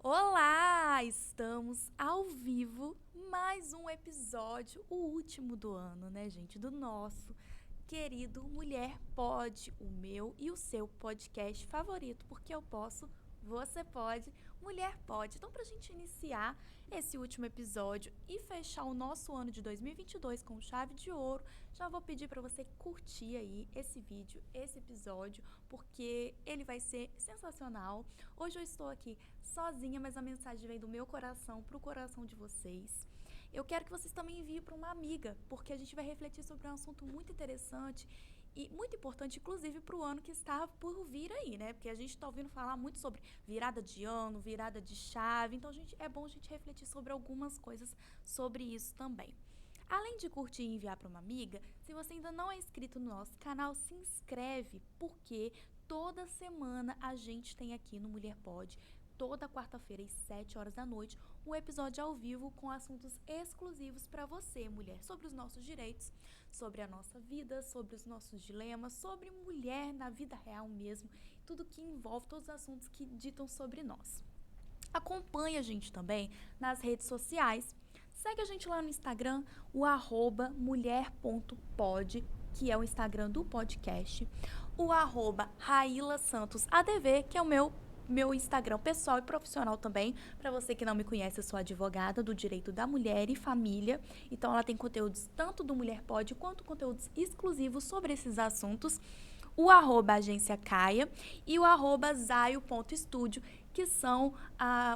Olá! Estamos ao vivo, mais um episódio, o último do ano, né, gente? Do nosso querido Mulher Pode, o meu e o seu podcast favorito, porque eu posso, você pode, Mulher Pode. Então, pra gente iniciar esse último episódio e fechar o nosso ano de 2022 com chave de ouro, já vou pedir para você curtir aí esse vídeo, esse episódio, porque ele vai ser sensacional. Hoje eu estou aqui sozinha, mas a mensagem vem do meu coração para o coração de vocês. Eu quero que vocês também enviem para uma amiga, porque a gente vai refletir sobre um assunto muito interessante e muito importante, inclusive para o ano que está por vir aí, né? Porque a gente está ouvindo falar muito sobre virada de ano, virada de chave, então é bom a gente refletir sobre algumas coisas sobre isso também. Além de curtir e enviar para uma amiga, se você ainda não é inscrito no nosso canal, se inscreve, porque toda semana a gente tem aqui no Mulher Pode, toda quarta-feira às 7 horas da noite, um episódio ao vivo com assuntos exclusivos para você, mulher, sobre os nossos direitos, sobre a nossa vida, sobre os nossos dilemas, sobre mulher na vida real mesmo, tudo que envolve todos os assuntos que ditam sobre nós. Acompanhe a gente também nas redes sociais. Segue a gente lá no Instagram, o @mulher.pod, que é o Instagram do podcast. O @RailaSantosADV, que é o meu Instagram pessoal e profissional também. Para você que não me conhece, eu sou advogada do direito da mulher e família. Então, ela tem conteúdos tanto do Mulher Pode quanto conteúdos exclusivos sobre esses assuntos. O @agência Caia e o @zaio.studio, que são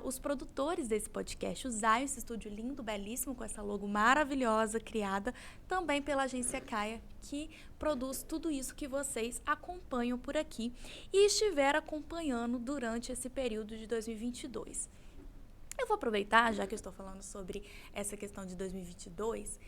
os produtores desse podcast. O Zaio, esse estúdio lindo, belíssimo, com essa logo maravilhosa, criada também pela agência Caia, que produz tudo isso que vocês acompanham por aqui e estiveram acompanhando durante esse período de 2022. Eu vou aproveitar, já que eu estou falando sobre essa questão de 2022,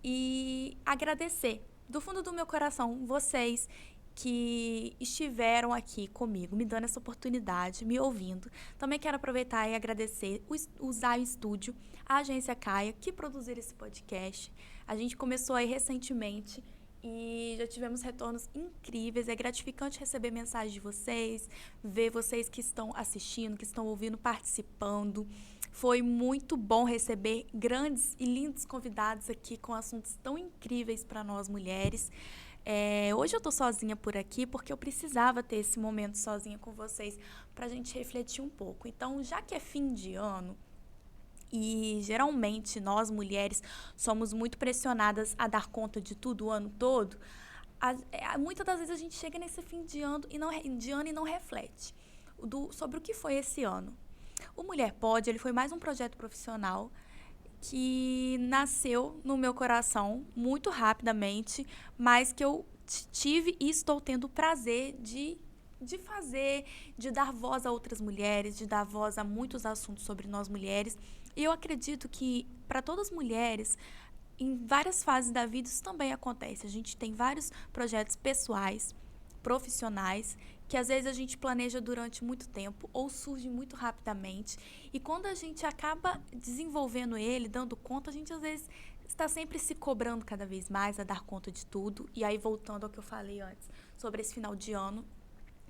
e agradecer do fundo do meu coração vocês que estiveram aqui comigo, me dando essa oportunidade, me ouvindo. Também quero aproveitar e agradecer o Zaio Studio, a agência Caia, que produziram esse podcast. A gente começou aí recentemente e já tivemos retornos incríveis. É gratificante receber mensagens de vocês, ver vocês que estão assistindo, que estão ouvindo, participando. Foi muito bom receber grandes e lindos convidados aqui com assuntos tão incríveis para nós mulheres. Hoje eu tô sozinha por aqui porque eu precisava ter esse momento sozinha com vocês pra gente refletir um pouco. Então, já que é fim de ano e geralmente nós mulheres somos muito pressionadas a dar conta de tudo o ano todo, muitas das vezes a gente chega nesse fim de ano e não reflete sobre o que foi esse ano. O Mulher Pode, ele foi mais um projeto profissional que nasceu no meu coração muito rapidamente, mas que eu tive e estou tendo o prazer de fazer, de dar voz a outras mulheres, de dar voz a muitos assuntos sobre nós mulheres. E eu acredito que para todas as mulheres, em várias fases da vida, isso também acontece. A gente tem vários projetos pessoais, profissionais, que às vezes a gente planeja durante muito tempo ou surge muito rapidamente. E quando a gente acaba desenvolvendo ele, dando conta, a gente às vezes está sempre se cobrando cada vez mais a dar conta de tudo. E aí, voltando ao que eu falei antes, sobre esse final de ano,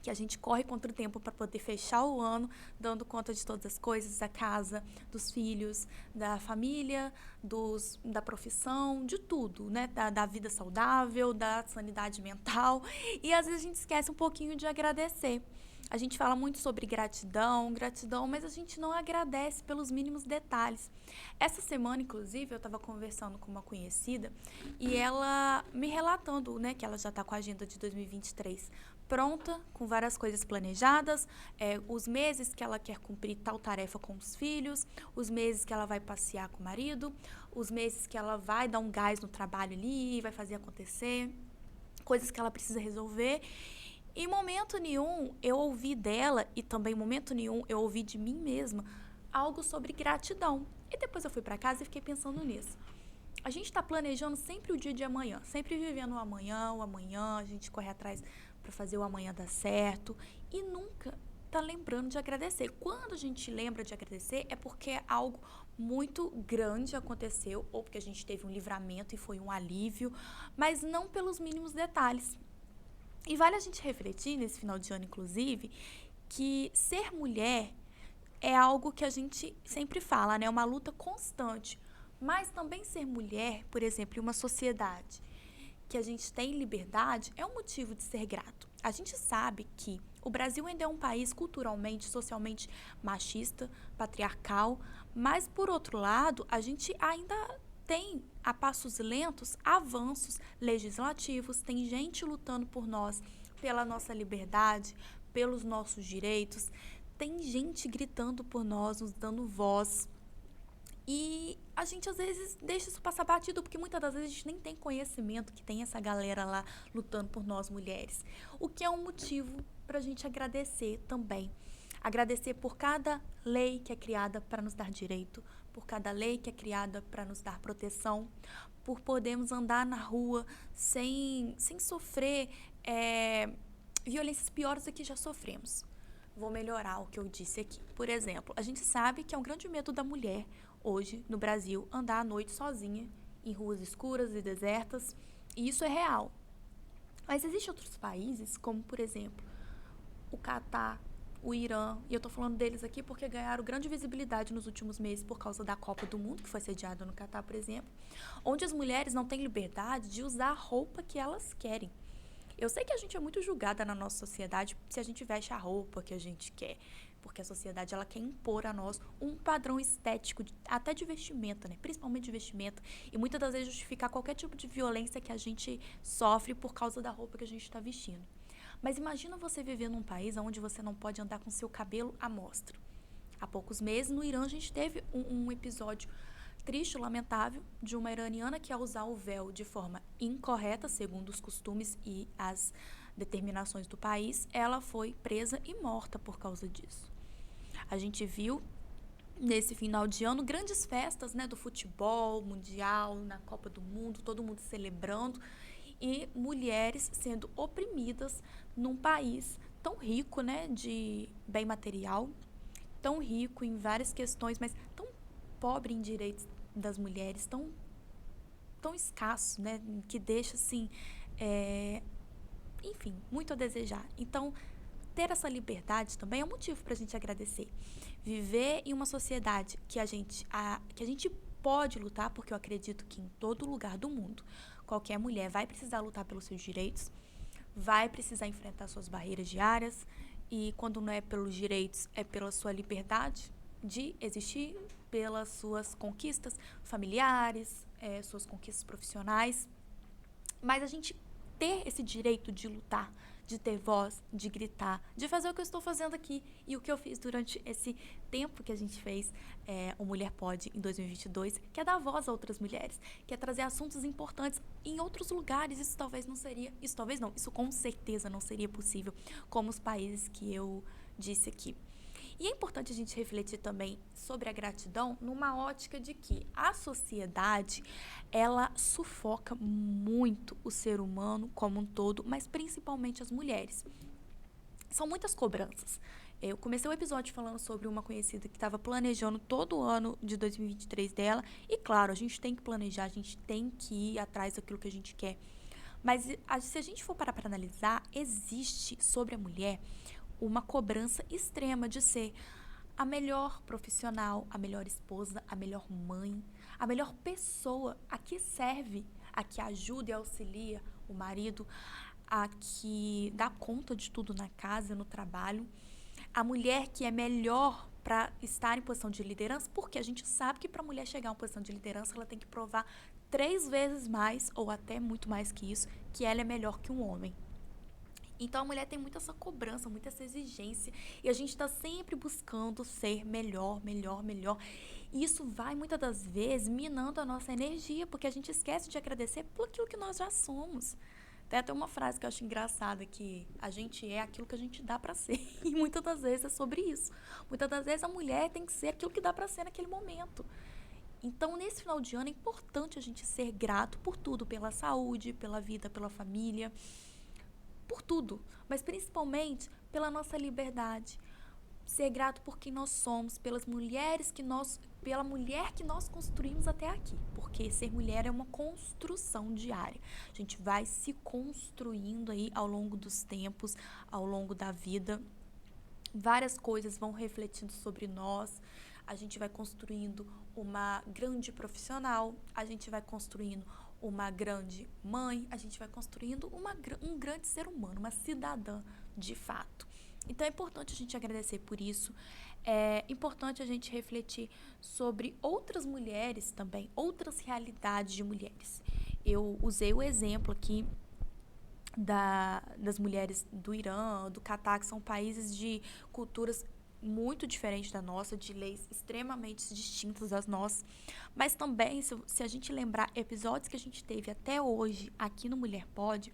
que a gente corre contra o tempo para poder fechar o ano, dando conta de todas as coisas, da casa, dos filhos, da família, da profissão, de tudo, né? Da vida saudável, da sanidade mental. E às vezes a gente esquece um pouquinho de agradecer. A gente fala muito sobre gratidão, mas a gente não agradece pelos mínimos detalhes. Essa semana, inclusive, eu estava conversando com uma conhecida e ela me relatando, né, que ela já está com a agenda de 2023 pronta, com várias coisas planejadas, os meses que ela quer cumprir tal tarefa com os filhos, os meses que ela vai passear com o marido, os meses que ela vai dar um gás no trabalho ali, vai fazer acontecer, coisas que ela precisa resolver. Em momento nenhum eu ouvi dela, e também em momento nenhum eu ouvi de mim mesma, algo sobre gratidão. E depois eu fui para casa e fiquei pensando nisso. A gente está planejando sempre o dia de amanhã, sempre vivendo o amanhã, a gente corre atrás para fazer o amanhã dar certo e nunca tá lembrando de agradecer. Quando a gente lembra de agradecer é porque algo muito grande aconteceu ou porque a gente teve um livramento e foi um alívio, mas não pelos mínimos detalhes. E vale a gente refletir nesse final de ano, inclusive, que ser mulher é algo que a gente sempre fala, né? É uma luta constante. Mas também ser mulher, por exemplo, em uma sociedade que a gente tem liberdade, é um motivo de ser grato. A gente sabe que o Brasil ainda é um país culturalmente, socialmente machista, patriarcal, mas, por outro lado, a gente ainda tem, a passos lentos, avanços legislativos, tem gente lutando por nós, pela nossa liberdade, pelos nossos direitos, tem gente gritando por nós, nos dando voz. E a gente às vezes deixa isso passar batido, porque muitas das vezes a gente nem tem conhecimento que tem essa galera lá lutando por nós mulheres. O que é um motivo para a gente agradecer também. Agradecer por cada lei que é criada para nos dar direito, por cada lei que é criada para nos dar proteção, por podermos andar na rua sem sofrer violências piores do que já sofremos. Vou melhorar o que eu disse aqui. Por exemplo, a gente sabe que é um grande medo da mulher hoje no Brasil andar à noite sozinha em ruas escuras e desertas, e isso é real. Mas existem outros países, como por exemplo o Catar, o Irã, e eu tô falando deles aqui porque ganharam grande visibilidade nos últimos meses por causa da Copa do Mundo, que foi sediada no Catar, por exemplo, onde as mulheres não têm liberdade de usar a roupa que elas querem. Eu sei que a gente é muito julgada na nossa sociedade se a gente veste a roupa que a gente quer, porque a sociedade ela quer impor a nós um padrão estético, até de vestimenta, né? Principalmente de vestimenta, e muitas das vezes justificar qualquer tipo de violência que a gente sofre por causa da roupa que a gente está vestindo. Mas imagina você viver num país onde você não pode andar com seu cabelo à mostra. Há poucos meses, no Irã, a gente teve um episódio triste, lamentável, de uma iraniana que, ao usar o véu de forma incorreta, segundo os costumes e as determinações do país, ela foi presa e morta por causa disso. A gente viu, nesse final de ano, grandes festas, né, do futebol mundial, na Copa do Mundo, todo mundo celebrando, e mulheres sendo oprimidas num país tão rico, né, de bem material, tão rico em várias questões, mas tão pobre em direitos das mulheres, tão escasso, né, que deixa, assim, enfim, muito a desejar. Então, ter essa liberdade também é um motivo para a gente agradecer. Viver em uma sociedade que a gente pode lutar, porque eu acredito que em todo lugar do mundo, qualquer mulher vai precisar lutar pelos seus direitos, vai precisar enfrentar suas barreiras diárias, e quando não é pelos direitos, é pela sua liberdade de existir, pelas suas conquistas familiares, suas conquistas profissionais. Mas a gente ter esse direito de lutar, de ter voz, de gritar, de fazer o que eu estou fazendo aqui e o que eu fiz durante esse tempo que a gente fez o Mulher Pode em 2022, que é dar voz a outras mulheres, que é trazer assuntos importantes em outros lugares. Isso talvez não seria, isso talvez não, isso com certeza não seria possível como os países que eu disse aqui. E é importante a gente refletir também sobre a gratidão numa ótica de que a sociedade, ela sufoca muito o ser humano como um todo, mas principalmente as mulheres. São muitas cobranças. Eu comecei o episódio falando sobre uma conhecida que estava planejando todo o ano de 2023 dela. E claro, a gente tem que planejar, a gente tem que ir atrás daquilo que a gente quer. Mas se a gente for parar para analisar, existe sobre a mulher uma cobrança extrema de ser a melhor profissional, a melhor esposa, a melhor mãe, a melhor pessoa, a que serve, a que ajuda e auxilia o marido, a que dá conta de tudo na casa e no trabalho, a mulher que é melhor para estar em posição de liderança, porque a gente sabe que para a mulher chegar em uma posição de liderança, ela tem que provar 3 vezes mais, ou até muito mais que isso, que ela é melhor que um homem. Então a mulher tem muita essa cobrança, muita essa exigência, e a gente está sempre buscando ser melhor, melhor, melhor. E isso vai muitas das vezes minando a nossa energia, porque a gente esquece de agradecer por aquilo que nós já somos. Tem até uma frase que eu acho engraçada, que a gente é aquilo que a gente dá para ser. E muitas das vezes é sobre isso. Muitas das vezes a mulher tem que ser aquilo que dá para ser naquele momento. Então, nesse final de ano, é importante a gente ser grato por tudo, pela saúde, pela vida, pela família, por tudo, mas principalmente pela nossa liberdade. Ser grato por quem nós somos, pelas mulheres pela mulher que nós construímos até aqui, porque ser mulher é uma construção diária. A gente vai se construindo aí ao longo dos tempos, ao longo da vida, várias coisas vão refletindo sobre nós. A gente vai construindo uma grande profissional, a gente vai construindo uma grande mãe, a gente vai construindo um grande ser humano, uma cidadã de fato. Então é importante a gente agradecer por isso, é importante a gente refletir sobre outras mulheres também, outras realidades de mulheres. Eu usei o exemplo aqui das mulheres do Irã, do Catar, que são países de culturas muito diferentes da nossa, de leis extremamente distintas das nossas. Mas também, se a gente lembrar episódios que a gente teve até hoje aqui no Mulher Pode,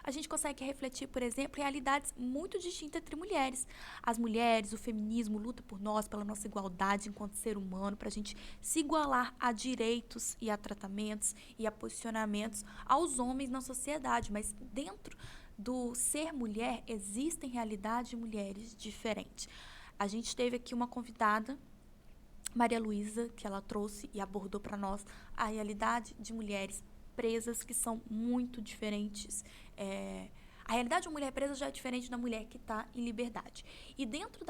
a gente consegue refletir, por exemplo, realidades muito distintas entre mulheres. As mulheres, o feminismo luta por nós, pela nossa igualdade enquanto ser humano, para a gente se igualar a direitos e a tratamentos e a posicionamentos aos homens na sociedade. Mas dentro do ser mulher, existem realidades de mulheres diferentes. A gente teve aqui uma convidada, Maria Luísa, que ela trouxe e abordou para nós a realidade de mulheres presas, que são muito diferentes. A realidade de uma mulher presa já é diferente da mulher que está em liberdade. E dentro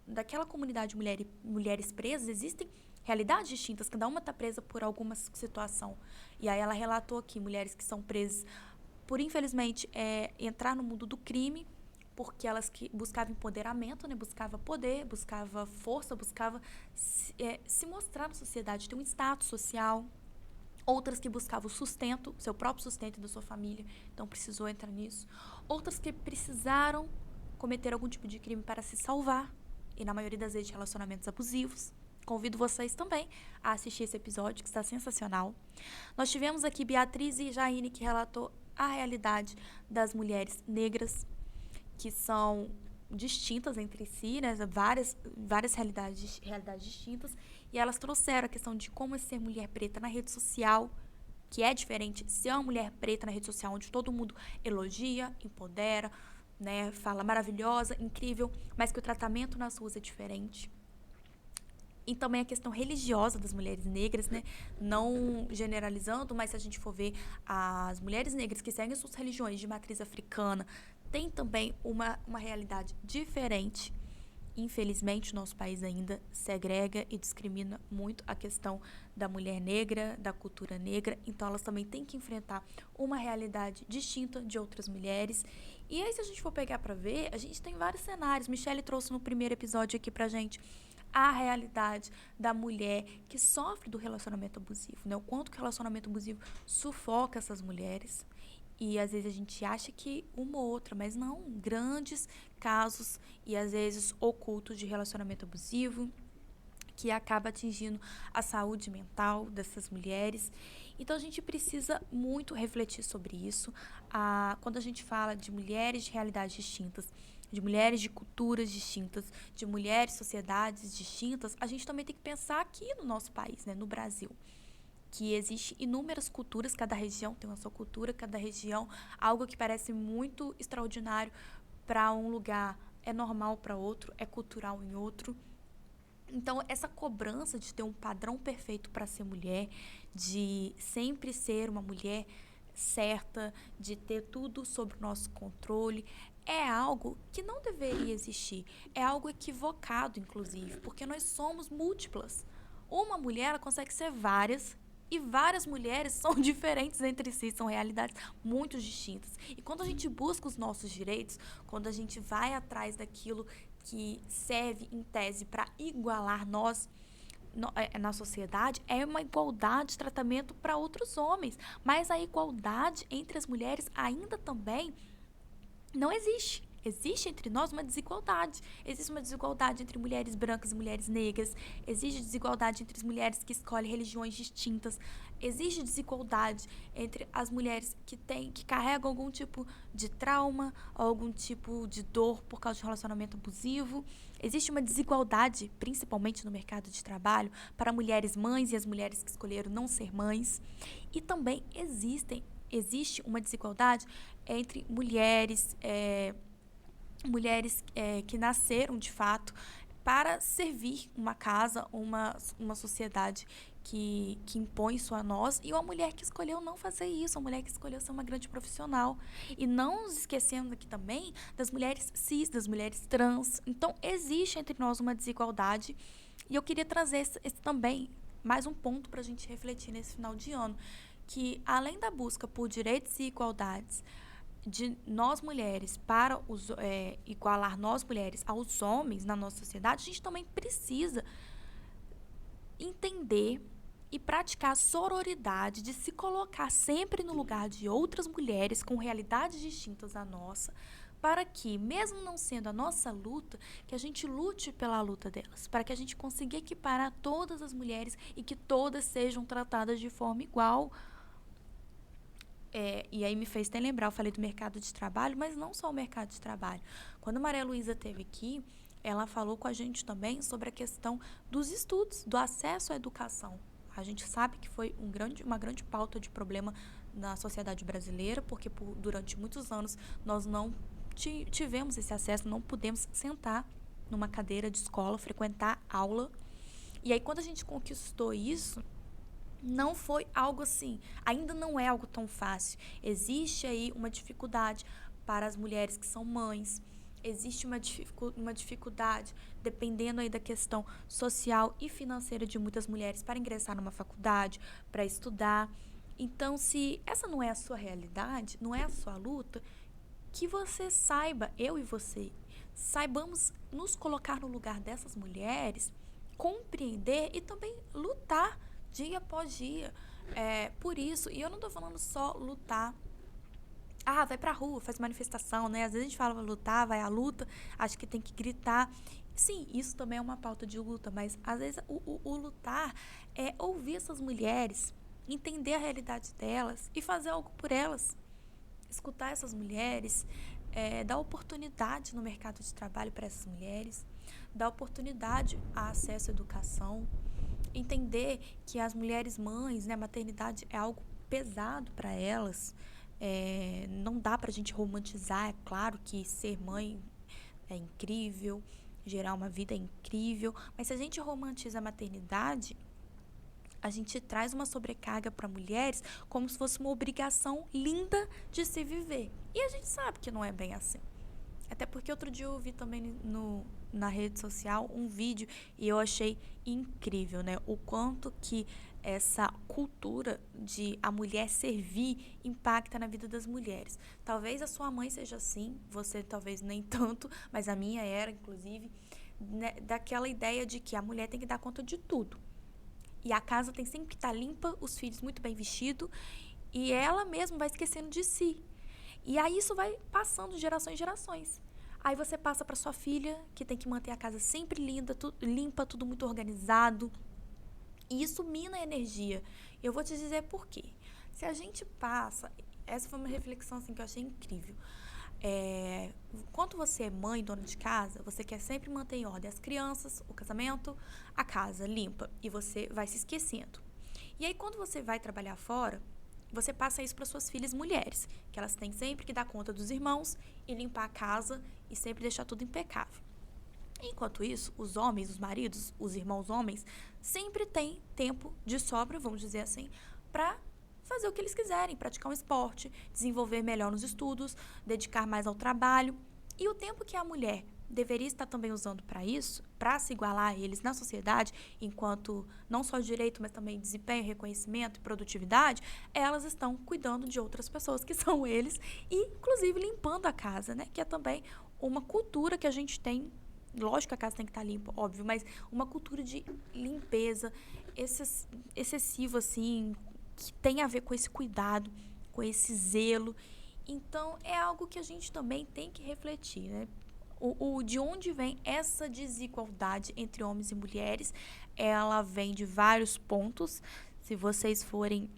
daquela comunidade de mulheres presas, existem realidades distintas, cada uma está presa por alguma situação. E aí ela relatou aqui mulheres que são presas por, infelizmente, entrar no mundo do crime, porque elas que buscavam empoderamento, né? Buscava poder, buscava força, buscava se mostrar na sociedade, ter um status social. Outras que buscavam sustento, seu próprio sustento e da sua família, então precisou entrar nisso. Outras que precisaram cometer algum tipo de crime para se salvar, e na maioria das vezes de relacionamentos abusivos. Convido vocês também a assistir esse episódio, que está sensacional. Nós tivemos aqui Beatriz e Jaine, que relatou a realidade das mulheres negras, que são distintas entre si, né? Várias realidades distintas, e elas trouxeram a questão de como é ser mulher preta na rede social, que é diferente ser uma mulher preta na rede social, onde todo mundo elogia, empodera, né? Fala maravilhosa, incrível, mas que o tratamento nas ruas é diferente. E também a questão religiosa das mulheres negras, né? Não generalizando, mas se a gente for ver as mulheres negras que seguem suas religiões de matriz africana, tem também uma realidade diferente. Infelizmente, o nosso país ainda segrega e discrimina muito a questão da mulher negra, da cultura negra. Então, elas também têm que enfrentar uma realidade distinta de outras mulheres. E aí, se a gente for pegar para ver, a gente tem vários cenários. Michelle trouxe no primeiro episódio aqui pra gente a realidade da mulher que sofre do relacionamento abusivo, né? O quanto que o relacionamento abusivo sufoca essas mulheres. E às vezes a gente acha que uma ou outra, mas não, grandes casos e às vezes ocultos de relacionamento abusivo, que acaba atingindo a saúde mental dessas mulheres. Então a gente precisa muito refletir sobre isso. Quando a gente fala de mulheres de realidades distintas, de mulheres de culturas distintas, de mulheres, sociedades distintas, a gente também tem que pensar aqui no nosso país, né, no Brasil, que existe inúmeras culturas, cada região tem uma sua cultura, cada região, algo que parece muito extraordinário para um lugar é normal para outro, é cultural em outro. Então, essa cobrança de ter um padrão perfeito para ser mulher, de sempre ser uma mulher certa, de ter tudo sob o nosso controle, é algo que não deveria existir. É algo equivocado, inclusive, porque nós somos múltiplas. Uma mulher ela consegue ser várias, e várias mulheres são diferentes entre si, são realidades muito distintas. E quando a gente busca os nossos direitos, quando a gente vai atrás daquilo que serve, em tese, para igualar nós na sociedade, é uma igualdade de tratamento para outros homens. Mas a igualdade entre as mulheres ainda também não existe. Existe entre nós uma desigualdade. Existe uma desigualdade entre mulheres brancas e mulheres negras. Existe desigualdade entre as mulheres que escolhem religiões distintas. Existe desigualdade entre as mulheres que carregam algum tipo de trauma, algum tipo de dor por causa de relacionamento abusivo. Existe uma desigualdade, principalmente no mercado de trabalho, para mulheres mães e as mulheres que escolheram não ser mães. E também existe uma desigualdade entre mulheres que nasceram de fato para servir uma casa, uma sociedade que impõe isso a nós, e uma mulher que escolheu não fazer isso, uma mulher que escolheu ser uma grande profissional. E não nos esquecendo aqui também das mulheres cis, das mulheres trans. Então, existe entre nós uma desigualdade, e eu queria trazer esse também, mais um ponto para a gente refletir nesse final de ano, que além da busca por direitos e igualdades de nós mulheres para igualar nós mulheres aos homens na nossa sociedade, a gente também precisa entender e praticar a sororidade, de se colocar sempre no lugar de outras mulheres com realidades distintas à nossa, para que, mesmo não sendo a nossa luta, que a gente lute pela luta delas, para que a gente consiga equiparar todas as mulheres e que todas sejam tratadas de forma igual. E aí me fez até lembrar, eu falei do mercado de trabalho, mas não só o mercado de trabalho. Quando a Maria Luísa esteve aqui, ela falou com a gente também sobre a questão dos estudos, do acesso à educação. A gente sabe que foi uma grande pauta de problema na sociedade brasileira, porque durante muitos anos nós não tivemos esse acesso, não pudemos sentar numa cadeira de escola, frequentar aula. E aí, quando a gente conquistou isso, não foi algo assim, ainda não é algo tão fácil. Existe aí uma dificuldade para as mulheres que são mães, existe uma dificuldade, dependendo aí da questão social e financeira de muitas mulheres, para ingressar numa faculdade, para estudar. Então, se essa não é a sua realidade, não é a sua luta, que você saiba, eu e você, saibamos nos colocar no lugar dessas mulheres, compreender e também lutar dia após dia por isso. E eu não tô falando só lutar. Vai pra rua, faz manifestação, né? Às vezes a gente fala lutar, vai à luta, acho que tem que gritar. Sim, isso também é uma pauta de luta, mas às vezes o lutar é ouvir essas mulheres, entender a realidade delas e fazer algo por elas. Escutar essas mulheres, dar oportunidade no mercado de trabalho para essas mulheres, dar oportunidade a acesso à educação, entender que as mulheres mães, né, a maternidade é algo pesado para elas. Não dá para a gente romantizar. É claro que ser mãe é incrível, gerar uma vida é incrível, mas se a gente romantiza a maternidade, a gente traz uma sobrecarga para mulheres como se fosse uma obrigação linda de se viver. E a gente sabe que não é bem assim. Até porque outro dia eu vi também na rede social um vídeo e eu achei incrível, né? O quanto que essa cultura de a mulher servir impacta na vida das mulheres. Talvez a sua mãe seja assim, você talvez nem tanto, mas a minha era, inclusive, né, daquela ideia de que a mulher tem que dar conta de tudo. E a casa tem sempre que estar limpa, os filhos muito bem vestidos, e ela mesma vai esquecendo de si. E aí isso vai passando de gerações em gerações. Aí você passa para sua filha, que tem que manter a casa sempre linda, limpa, tudo muito organizado. E isso mina a energia. Eu vou te dizer por quê. Se a gente passa... Essa foi uma reflexão assim, que eu achei incrível. Quando você é mãe, dona de casa, você quer sempre manter em ordem as crianças, o casamento, a casa limpa. E você vai se esquecendo. E aí, quando você vai trabalhar fora, você passa isso para suas filhas mulheres, que elas têm sempre que dar conta dos irmãos e limpar a casa e sempre deixar tudo impecável. Enquanto isso, os homens, os maridos, os irmãos homens, sempre têm tempo de sobra, vamos dizer assim, para fazer o que eles quiserem, praticar um esporte, desenvolver melhor nos estudos, dedicar mais ao trabalho. E o tempo que a mulher deveria estar também usando para isso, para se igualar a eles na sociedade, enquanto não só direito, mas também desempenho, reconhecimento e produtividade, elas estão cuidando de outras pessoas, que são eles, e inclusive limpando a casa, né? Que é também uma cultura que a gente tem. Lógico que a casa tem que estar limpa, óbvio, mas uma cultura de limpeza excessiva, assim, que tem a ver com esse cuidado, com esse zelo. Então, é algo que a gente também tem que refletir, né? De onde vem essa desigualdade entre homens e mulheres? Ela vem de vários pontos. Se vocês forem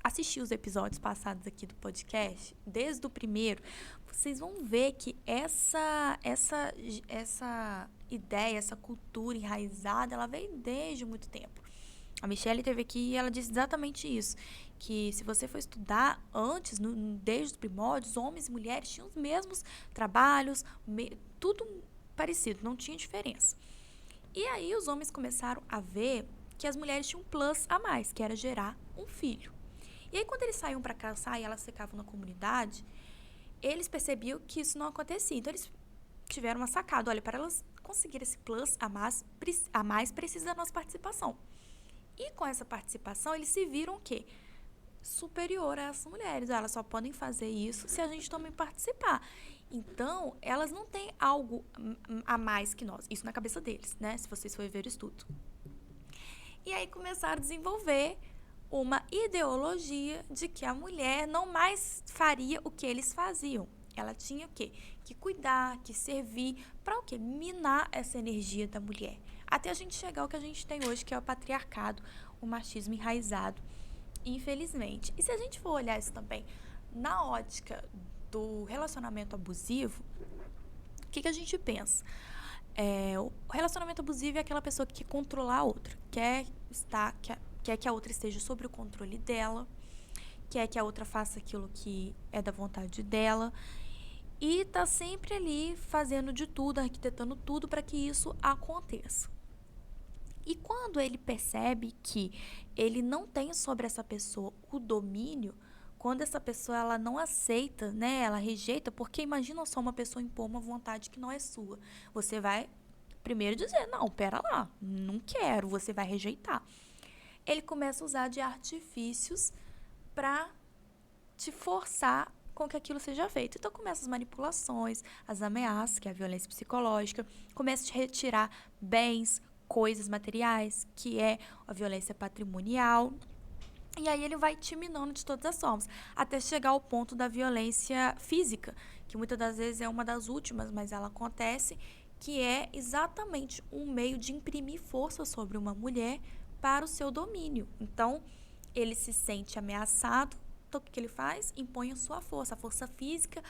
assistir os episódios passados aqui do podcast, desde o primeiro, vocês vão ver que essa ideia, essa cultura enraizada, ela veio desde muito tempo. A Michelle esteve aqui e ela disse exatamente isso, que se você for estudar antes, desde os primórdios, homens e mulheres tinham os mesmos trabalhos, tudo parecido, não tinha diferença. E aí os homens começaram a ver que as mulheres tinham um plus a mais, que era gerar um filho. E aí, quando eles saíam para caçar e elas ficavam na comunidade, eles percebiam que isso não acontecia. Então, eles tiveram uma sacada. Olha, para elas conseguirem esse plus a mais precisa da nossa participação. E com essa participação, eles se viram o quê? Superior a essas mulheres. Elas só podem fazer isso se a gente também participar. Então, elas não têm algo a mais que nós. Isso na cabeça deles, né? Se vocês forem ver o estudo. E aí começaram a desenvolver uma ideologia de que a mulher não mais faria o que eles faziam. Ela tinha o quê? Que cuidar, que servir, para o quê? Minar essa energia da mulher. Até a gente chegar ao que a gente tem hoje, que é o patriarcado, o machismo enraizado, infelizmente. E se a gente for olhar isso também na ótica do relacionamento abusivo, o que a gente pensa? O relacionamento abusivo é aquela pessoa que quer controlar a outra, quer que a outra esteja sob o controle dela, quer que a outra faça aquilo que é da vontade dela e tá sempre ali fazendo de tudo, arquitetando tudo para que isso aconteça. E quando ele percebe que ele não tem sobre essa pessoa o domínio, quando essa pessoa ela não aceita, né, ela rejeita, porque imagina só uma pessoa impor uma vontade que não é sua. Você vai primeiro dizer, não, pera lá, não quero, você vai rejeitar. Ele começa a usar de artifícios para te forçar com que aquilo seja feito. Então, começa as manipulações, as ameaças, que é a violência psicológica, começa a te retirar bens, coisas materiais, que é a violência patrimonial. E aí ele vai te minando de todas as formas, até chegar ao ponto da violência física, que muitas das vezes é uma das últimas, mas ela acontece, que é exatamente um meio de imprimir força sobre uma mulher para o seu domínio. Então, ele se sente ameaçado, então o que ele faz? Impõe a sua força. A força física,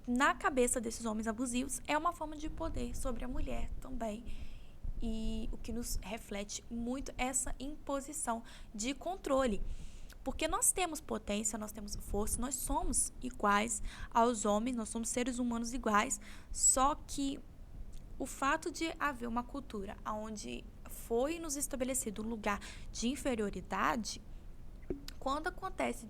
na cabeça desses homens abusivos, é uma forma de poder sobre a mulher também. E o que nos reflete muito essa imposição de controle. Porque nós temos potência, nós temos força, nós somos iguais aos homens, nós somos seres humanos iguais, só que o fato de haver uma cultura onde foi nos estabelecido um lugar de inferioridade, quando acontece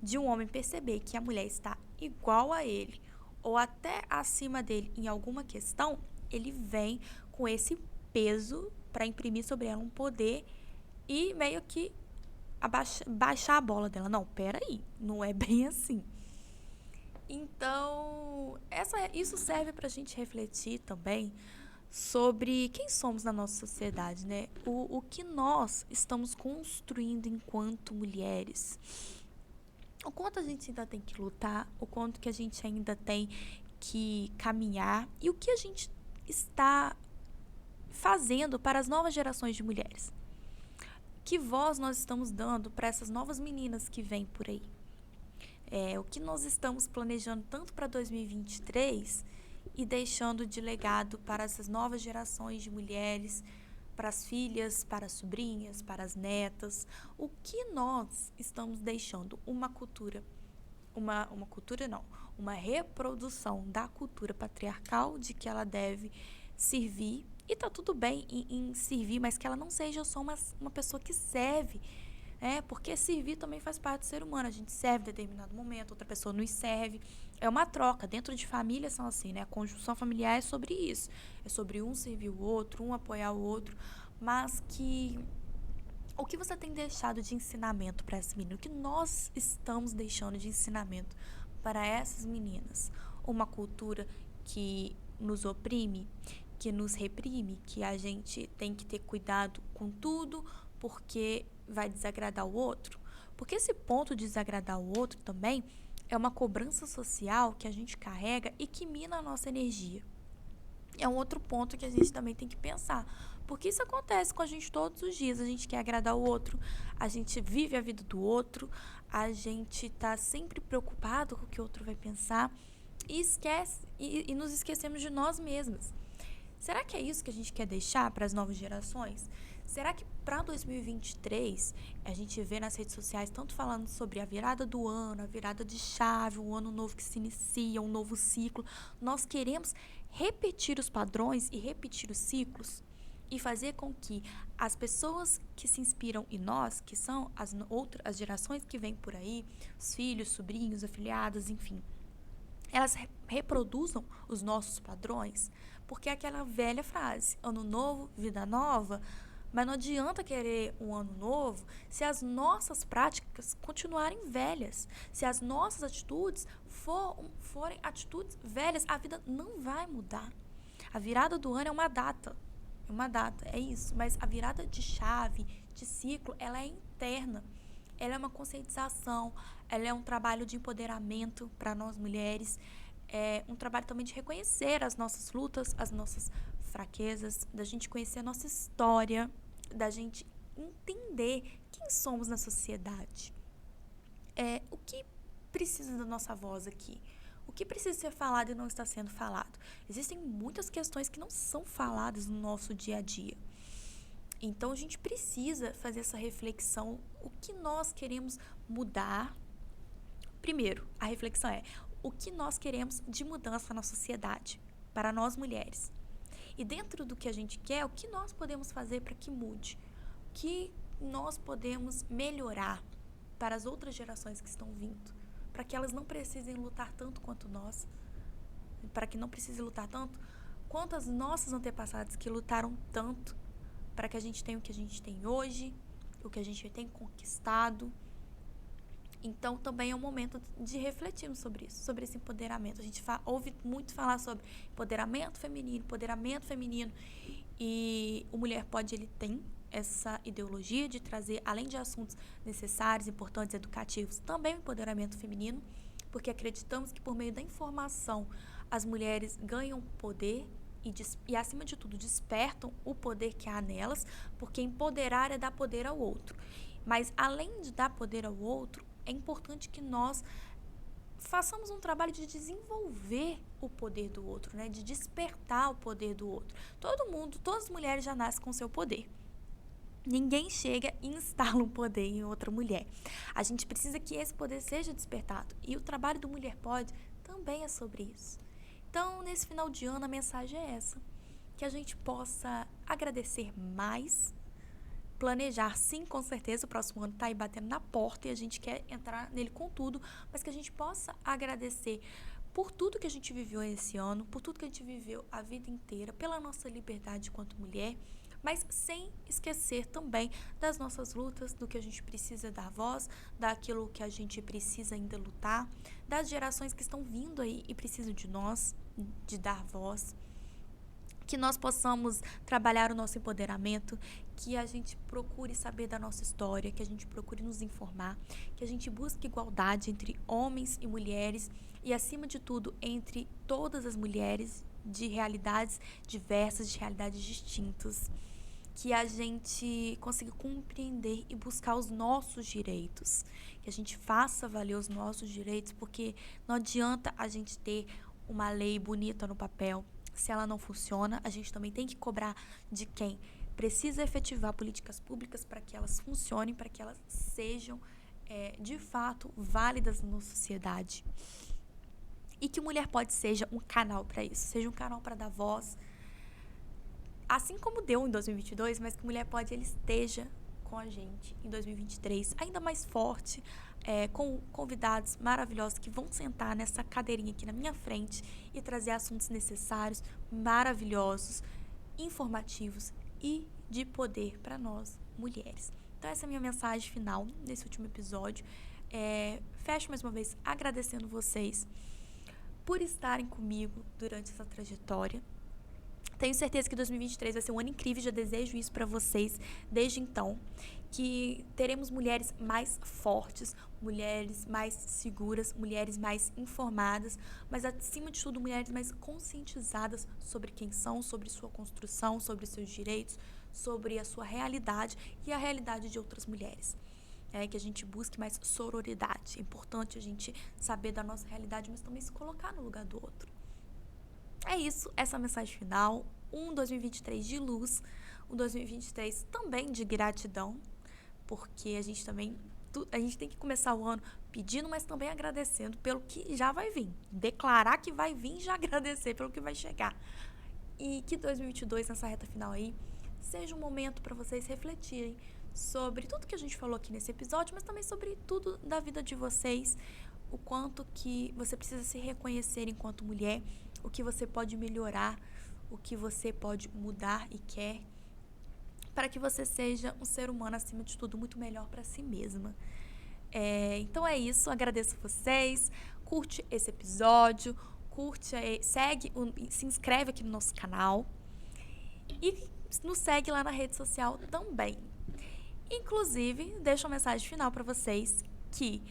de um homem perceber que a mulher está igual a ele ou até acima dele em alguma questão, ele vem com esse peso para imprimir sobre ela um poder e meio que baixar a bola dela. Não, peraí, não é bem assim. Então, isso serve para a gente refletir também sobre quem somos na nossa sociedade, né? O que nós estamos construindo enquanto mulheres. O quanto a gente ainda tem que lutar, o quanto que a gente ainda tem que caminhar e o que a gente está fazendo para as novas gerações de mulheres. Que voz nós estamos dando para essas novas meninas que vêm por aí? O que nós estamos planejando tanto para 2023 e deixando de legado para essas novas gerações de mulheres, para as filhas, para as sobrinhas, para as netas? O que nós estamos deixando? Uma cultura uma reprodução da cultura patriarcal, de que ela deve servir, e tá tudo bem em servir, mas que ela não seja só uma pessoa que serve, porque servir também faz parte do ser humano. A gente serve em determinado momento, outra pessoa nos serve, é uma troca. Dentro de família são assim, né? A conjunção familiar é sobre isso, é sobre um servir o outro, um apoiar o outro, mas que o que você tem deixado de ensinamento para essa menina? O que nós estamos deixando de ensinamento para essas meninas? Uma cultura que nos oprime, que nos reprime, que a gente tem que ter cuidado com tudo porque vai desagradar o outro? Porque esse ponto de desagradar o outro também é uma cobrança social que a gente carrega e que mina a nossa energia. É um outro ponto que a gente também tem que pensar. Porque isso acontece com a gente todos os dias. A gente quer agradar o outro, a gente vive a vida do outro, a gente está sempre preocupado com o que o outro vai pensar e nos esquecemos de nós mesmas. Será que é isso que a gente quer deixar para as novas gerações? Será que para 2023 a gente vê nas redes sociais tanto falando sobre a virada do ano, a virada de chave, um ano novo que se inicia, um novo ciclo? Nós queremos repetir os padrões e repetir os ciclos? e fazer com que as pessoas que se inspiram em nós, que são as gerações que vêm por aí, os filhos, sobrinhos, afilhados, enfim, elas reproduzam os nossos padrões, porque é aquela velha frase, ano novo, vida nova, mas não adianta querer um ano novo se as nossas práticas continuarem velhas, se as nossas atitudes forem atitudes velhas, a vida não vai mudar. A virada do ano é uma data, é isso, mas a virada de chave, de ciclo, ela é interna. Ela é uma conscientização, ela é um trabalho de empoderamento para nós mulheres, é um trabalho também de reconhecer as nossas lutas, as nossas fraquezas, da gente conhecer a nossa história, da gente entender quem somos na sociedade. O que precisa da nossa voz aqui? O que precisa ser falado e não está sendo falado? Existem muitas questões que não são faladas no nosso dia a dia. Então, a gente precisa fazer essa reflexão, o que nós queremos mudar. Primeiro, a reflexão é, o que nós queremos de mudança na sociedade, para nós mulheres. E dentro do que a gente quer, o que nós podemos fazer para que mude? O que nós podemos melhorar para as outras gerações que estão vindo? Para que elas não precisem lutar tanto quanto nós, para que não precisem lutar tanto quanto as nossas antepassadas que lutaram tanto para que a gente tenha o que a gente tem hoje, o que a gente tem conquistado. Então, também é um momento de refletirmos sobre isso, sobre esse empoderamento. A gente ouve muito falar sobre empoderamento feminino, e o Mulher Pode, ele tem essa ideologia de trazer, além de assuntos necessários, importantes, educativos, também o empoderamento feminino, porque acreditamos que por meio da informação as mulheres ganham poder e, acima de tudo, despertam o poder que há nelas, porque empoderar é dar poder ao outro. Mas, além de dar poder ao outro, é importante que nós façamos um trabalho de desenvolver o poder do outro, né? De despertar o poder do outro. Todas as mulheres já nascem com seu poder. Ninguém chega e instala um poder em outra mulher. A gente precisa que esse poder seja despertado. E o trabalho do Mulher Pode também é sobre isso. Então, nesse final de ano, a mensagem é essa. Que a gente possa agradecer mais, planejar, sim, com certeza, o próximo ano está aí batendo na porta e a gente quer entrar nele com tudo, mas que a gente possa agradecer por tudo que a gente viveu esse ano, por tudo que a gente viveu a vida inteira, pela nossa liberdade enquanto mulher, mas sem esquecer também das nossas lutas, do que a gente precisa dar voz, daquilo que a gente precisa ainda lutar, das gerações que estão vindo aí e precisam de nós, de dar voz. Que nós possamos trabalhar o nosso empoderamento, que a gente procure saber da nossa história, que a gente procure nos informar, que a gente busque igualdade entre homens e mulheres e, acima de tudo, entre todas as mulheres de realidades diversas, de realidades distintas. Que a gente consiga compreender e buscar os nossos direitos, que a gente faça valer os nossos direitos, porque não adianta a gente ter uma lei bonita no papel. Se ela não funciona, a gente também tem que cobrar de quem precisa efetivar políticas públicas para que elas funcionem, para que elas sejam, de fato, válidas na sociedade. E que o Mulher Pode seja um canal para isso, seja um canal para dar voz, assim como deu em 2022, mas que o Mulher Pode ele esteja com a gente em 2023, ainda mais forte, com convidados maravilhosos que vão sentar nessa cadeirinha aqui na minha frente e trazer assuntos necessários, maravilhosos, informativos e de poder para nós, mulheres. Então, essa é a minha mensagem final nesse último episódio. Fecho mais uma vez agradecendo vocês por estarem comigo durante essa trajetória. Tenho certeza que 2023 vai ser um ano incrível, já desejo isso para vocês desde então, que teremos mulheres mais fortes, mulheres mais seguras, mulheres mais informadas, mas acima de tudo mulheres mais conscientizadas sobre quem são, sobre sua construção, sobre seus direitos, sobre a sua realidade e a realidade de outras mulheres. Que a gente busque mais sororidade. É importante a gente saber da nossa realidade, mas também se colocar no lugar do outro. É isso, essa é a mensagem final. 2023 de luz, 2023 também de gratidão, porque a gente tem que começar o ano pedindo, mas também agradecendo pelo que já vai vir. Declarar que vai vir e já agradecer pelo que vai chegar. E que 2022, nessa reta final aí, seja um momento para vocês refletirem sobre tudo que a gente falou aqui nesse episódio, mas também sobre tudo da vida de vocês, o quanto que você precisa se reconhecer enquanto mulher, o que você pode melhorar, o que você pode mudar e quer, para que você seja um ser humano, acima de tudo, muito melhor para si mesma. Então é isso, agradeço vocês, curte esse episódio, segue, se inscreve aqui no nosso canal e nos segue lá na rede social também. Inclusive, deixo uma mensagem final para vocês que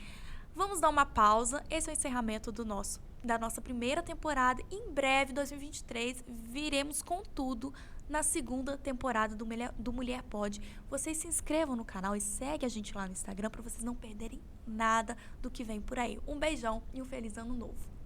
vamos dar uma pausa, esse é o encerramento da nossa primeira temporada. Em breve, 2023, viremos com tudo na segunda temporada do Mulher Pode. Vocês se inscrevam no canal e seguem a gente lá no Instagram para vocês não perderem nada do que vem por aí. Um beijão e um feliz ano novo.